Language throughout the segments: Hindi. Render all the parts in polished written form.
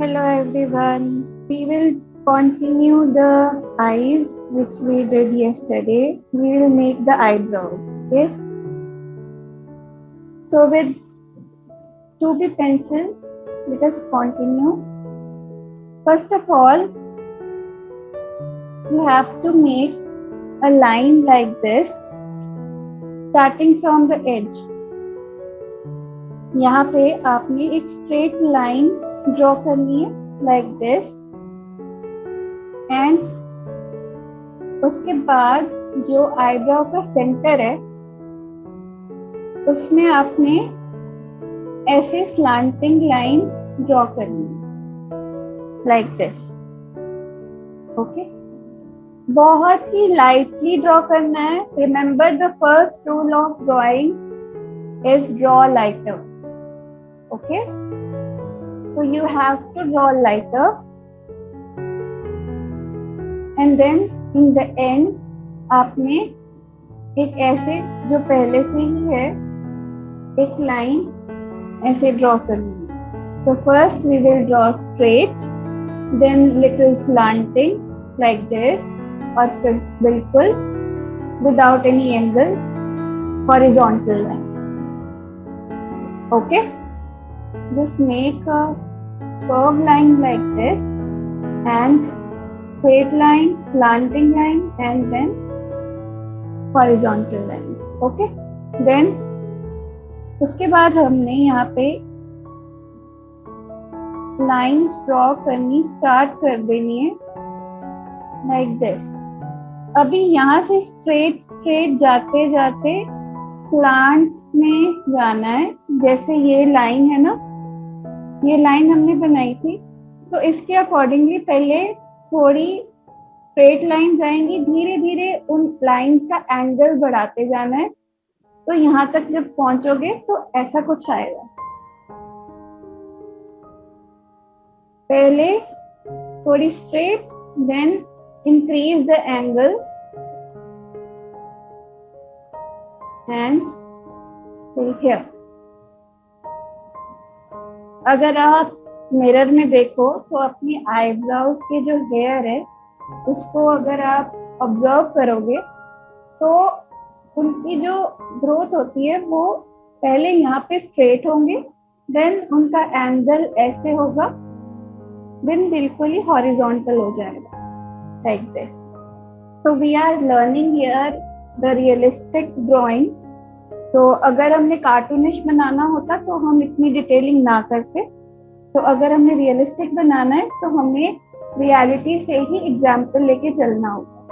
Hello everyone. We will continue the eyes which we did yesterday. We will make the eyebrows. Okay. So with 2B pencil, let us continue. First of all, you have to make a line like this, starting from the edge. यहाँ पे आपने एक straight line draw करनी है like this, and उसके बाद जो eyebrow का center है उसमें आपने ऐसे slanting line draw करनी है like this. Okay. बहुत ही lightly draw करना है. Remember the first rule of drawing is draw lighter. Okay. So you have to draw lighter, and then in the end आपने एक ऐसे जो पहले से ही है एक लाइन ऐसे ड्रॉ करनी है. So first we will draw straight, then little slanting like this, और फिर बिल्कुल without any angle horizontal line. Okay, just make a curve line like this and straight line, slanting line, and then horizontal line. Okay, then उसके बाद हमने यहाँ पे लाइन्स ड्रॉ करनी स्टार्ट कर देनी है like this. अभी यहाँ से स्ट्रेट जाते जाते स्लांट में जाना है. जैसे ये लाइन है ना, ये लाइन हमने बनाई थी, तो इसके अकॉर्डिंगली पहले थोड़ी स्ट्रेट लाइन जाएंगी, धीरे धीरे उन लाइंस का एंगल बढ़ाते जाना है. तो यहाँ तक जब पहुंचोगे तो ऐसा कुछ आएगा. पहले थोड़ी straight, then increase the angle and here. अगर आप मिरर में देखो तो अपनी आईब्रोज के जो हेयर है उसको अगर आप ऑब्जर्व करोगे तो उनकी जो ग्रोथ होती है वो पहले यहाँ पे स्ट्रेट होंगे, देन उनका एंगल ऐसे होगा, देन बिल्कुल ही हॉरिजॉन्टल हो जाएगा like this. So we are learning here the realistic drawing. तो अगर हमने कार्टूनिश बनाना होता तो हम इतनी डिटेलिंग ना करते. तो अगर हमें रियलिस्टिक बनाना है तो हमें रियलिटी से ही एग्जाम्पल लेके चलना होगा.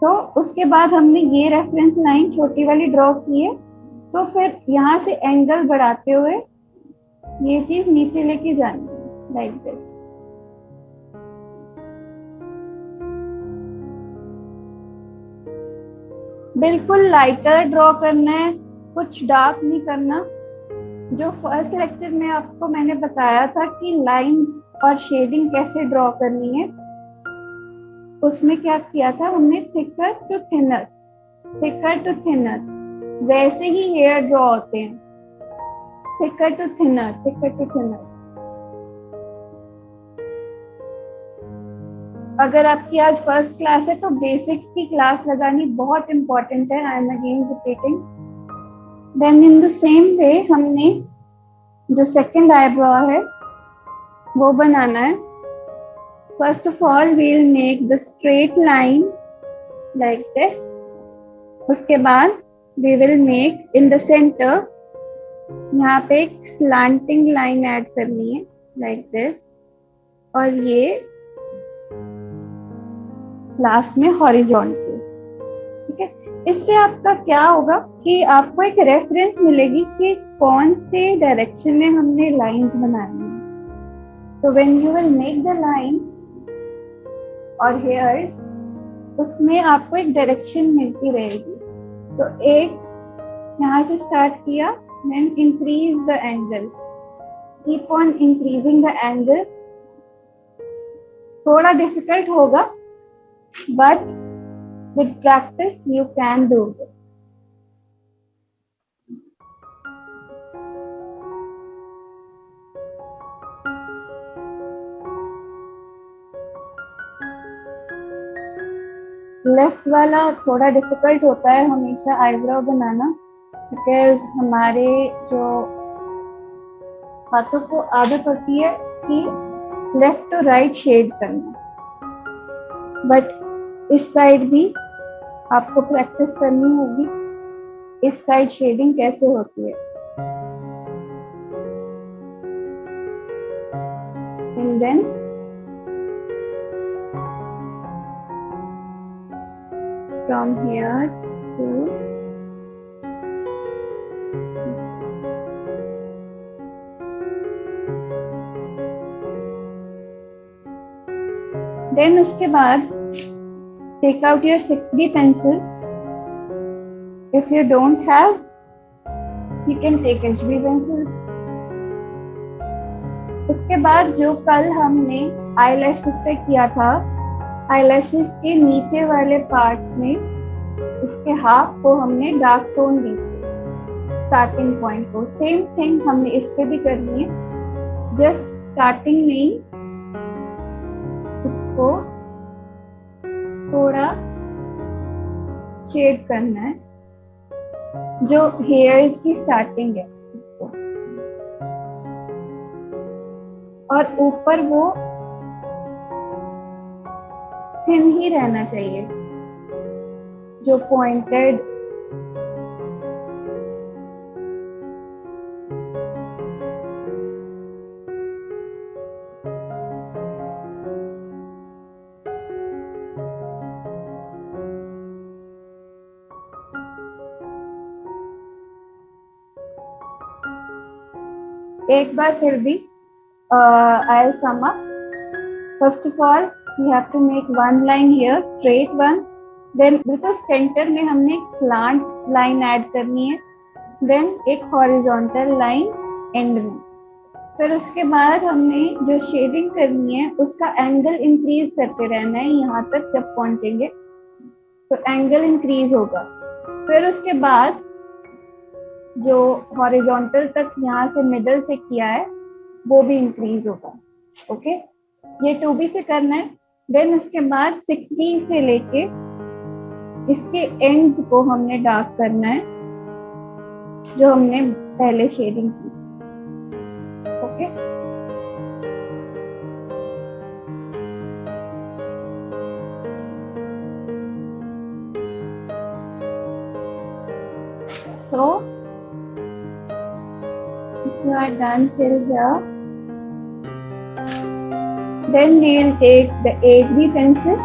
तो उसके बाद हमने ये रेफरेंस लाइन छोटी वाली ड्रॉ की है, तो फिर यहाँ से एंगल बढ़ाते हुए ये चीज नीचे लेके जानी है लाइक दिस. बिल्कुल लाइटर ड्रॉ करना है, कुछ डार्क नहीं करना. जो फर्स्ट लेक्चर में आपको मैंने बताया था कि लाइंस और शेडिंग कैसे ड्रॉ करनी है, उसमें क्या किया था हमने, thicker to thinner, thicker to thinner. वैसे ही हेयर ड्रॉ होते हैं, thicker to thinner, thicker to thinner. अगर आपकी आज फर्स्ट क्लास है तो बेसिक्स की क्लास लगानी बहुत इंपॉर्टेंट है. I am again repeating. Then in the same way हमने जो सेकंड आईब्रो है वो बनाना है. First of all we will make the straight line like this. उसके बाद we will make in the centre, यहाँ पे एक स्लैंटिंग लाइन ऐड करनी है लाइक दिस, और ये लास्ट में हॉरिजॉन्टल. ठीक है. इससे आपका क्या होगा कि आपको एक रेफरेंस मिलेगी कि कौन से डायरेक्शन में हमने लाइंस बनानी है. तो when you will make the lines और हेयर्स, उसमें आपको एक डायरेक्शन मिलती रहेगी. तो एक यहाँ से स्टार्ट किया, then increase the angle, keep on increasing the angle. थोड़ा डिफिकल्ट होगा, but with practice you can do this. Left वाला थोड़ा डिफिकल्ट होता है हमेशा आईब्रो बनाना, बिकॉज हमारे जो हाथों को आदत होती है कि लेफ्ट टू राइट शेड करना, बट इस साइड भी आपको प्रैक्टिस करनी होगी इस साइड शेडिंग कैसे होती है। And then from here to then उसके बाद take out your 6B pencil. If you don't have, you can take HB pencil. उसके बाद जो कल हमने eyelashes पे किया था, eyelashes के नीचे वाले पार्ट में इसके हाफ को हमने डार्क टोन दी थी, स्टार्टिंग पॉइंट को। सेम थिंग हमने इस पे भी करनी है, जस्ट स्टार्टिंग में ही इसको थोड़ा शेड करना है, जो हेयर्स की स्टार्टिंग है इसको, और ऊपर वो थिन ही रहना चाहिए, जो पॉइंटेड एक बार फिर भी I'll sum up. First of all, we have to make one line here, straight one. Then बिल्कुल सेंटर में हमने एक slant line ऐड करनी है, then एक horizontal line end में। फिर उसके बाद हमने जो शेडिंग करनी है उसका एंगल इंक्रीज करते रहना है, यहाँ तक जब पहुंचेंगे तो एंगल इंक्रीज होगा। फिर उसके बाद जो हॉरिजॉन्टल तक यहाँ से मिडल से किया है वो भी इंक्रीज होगा। ओके, ये 2B से करना है। देन उसके बाद 6B से लेके इसके एंड्स को हमने डार्क करना है, जो हमने पहले शेडिंग की। Okay, so if you are done till here, then we will take the 8B pencil.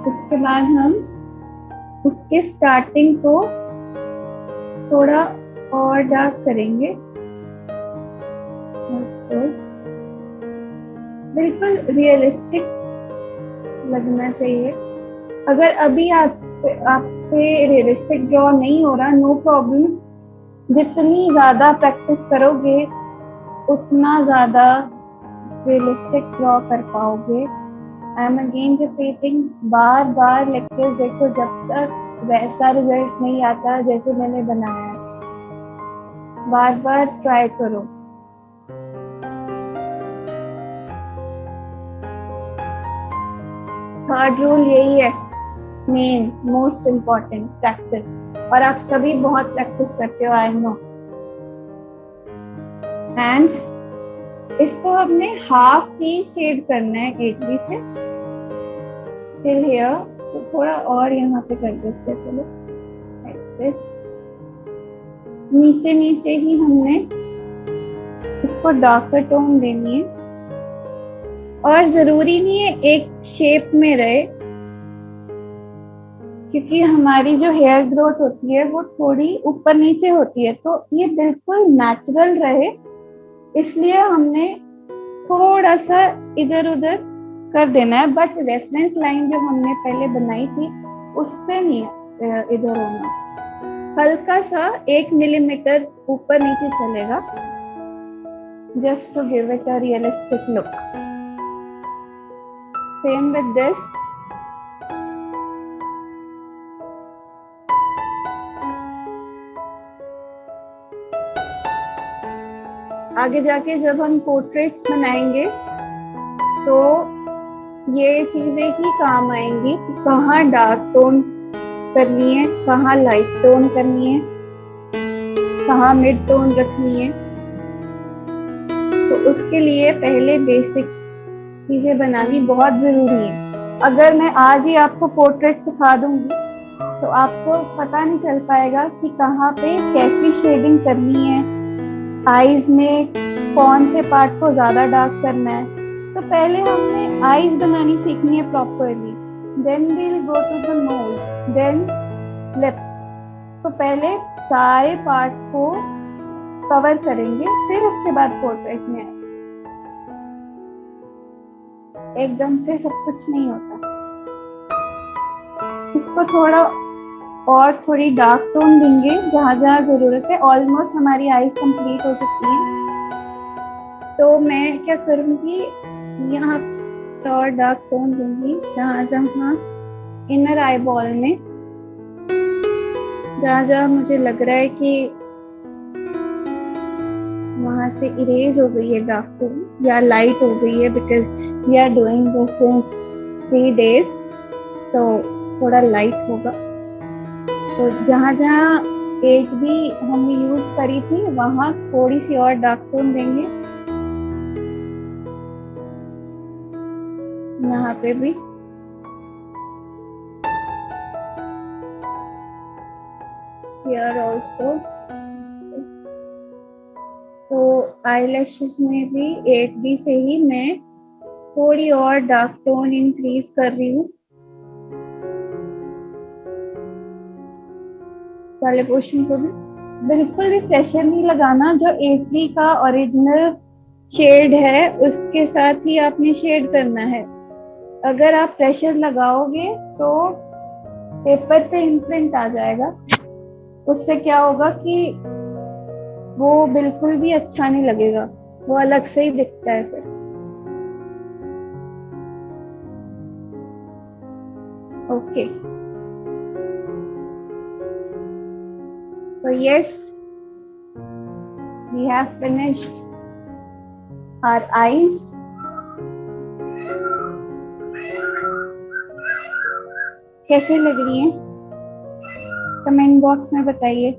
उसके बाद हम उसके स्टार्टिंग को थोड़ा और डार्क करेंगे, बिल्कुल रियलिस्टिक लगना चाहिए। अगर अभी आपसे रियलिस्टिक ड्रॉ नहीं हो रहा, नो प्रॉब्लम, जितनी ज्यादा प्रैक्टिस करोगे उतना ज्यादा रियलिस्टिक ड्रॉ कर पाओगे। आई am again repeating, bar bar lectures देखो जब तक वैसा रिजल्ट नहीं आता जैसे मैंने बनाया है, बार बार ट्राई करो। थर्ड रूल यही है, मेन मोस्ट इम्पॉर्टेंट, प्रैक्टिस। और आप सभी बहुत प्रैक्टिस करते हो, आई नो। एंड इसको हमने हाफ ही शेड करना है 8B से till here, तो थोड़ा और यहाँ पे कर देते हैं, चलो like this। नीचे नीचे ही हमने इसको डार्कर टोन देनी है, और जरूरी नहीं है एक शेप में रहे, क्योंकि हमारी जो हेयर ग्रोथ होती है वो थोड़ी ऊपर नीचे होती है, तो ये बिल्कुल नेचुरल रहे, इसलिए हमने थोड़ा सा इधर उधर कर देना है। बट रेफरेंस लाइन जो हमने पहले बनाई थी उससे नहीं इधर होना, हल्का सा 1 मिलीमीटर ऊपर नीचे चलेगा, just to give it a realistic look. Same with this. आगे जाके जब हम पोर्ट्रेट्स बनाएंगे तो ये चीजें ही काम आएंगी कि कहाँ डार्क टोन करनी है, कहाँ लाइट टोन करनी है, कहाँ मिड टोन रखनी है। तो उसके लिए पहले बेसिक चीजें बनानी बहुत जरूरी है। अगर मैं आज ही आपको पोर्ट्रेट सिखा दूंगी तो आपको पता नहीं चल पाएगा कि कहाँ पे कैसी शेडिंग करनी है, आईज में कौन से पार्ट को ज्यादा डार्क करना है। तो पहले हमने आईज बनानी सीखनी है properly, then we will go to the nose, then lips. तो पहले सारे पार्ट्स को कवर करेंगे, फिर उसके बाद पोर्ट्रेट में आएंगे। एकदम से सब कुछ नहीं होता। इसको थोड़ा और थोड़ी डार्क टोन देंगे जहां जहां जरूरत है। ऑलमोस्ट हमारी आईज कंप्लीट हो चुकी है, तो मैं क्या करूंगी, यहाँ और डार्क टोन दूंगी जहां जहां इनर आई बॉल में, जहां जहां मुझे लग रहा है कि वहां से इरेज हो गई है डार्क टोन या लाइट हो गई है, because we are doing this since 3 days, तो थोड़ा लाइट होगा। तो जहां जहां एक भी हमने यूज करी थी वहां थोड़ी सी और डार्क टोन देंगे, यहाँ पे भी। Here also। तो आईलैशेस में भी 8B से ही मैं थोड़ी और डार्क टोन इंक्रीज कर रही हूँ। वाले पोर्शन को भी बिल्कुल भी प्रेशर नहीं लगाना। जो 8B का ओरिजिनल शेड है उसके साथ ही आपने शेड करना है। अगर आप प्रेशर लगाओगे तो पेपर पे इम्प्रिंट आ जाएगा। उससे क्या होगा कि वो बिल्कुल भी अच्छा नहीं लगेगा, वो अलग से ही दिखता है फिर। Okay, so yes, we have finished our eyes। कैसे लग रही हैं कमेंट बॉक्स में बताइए।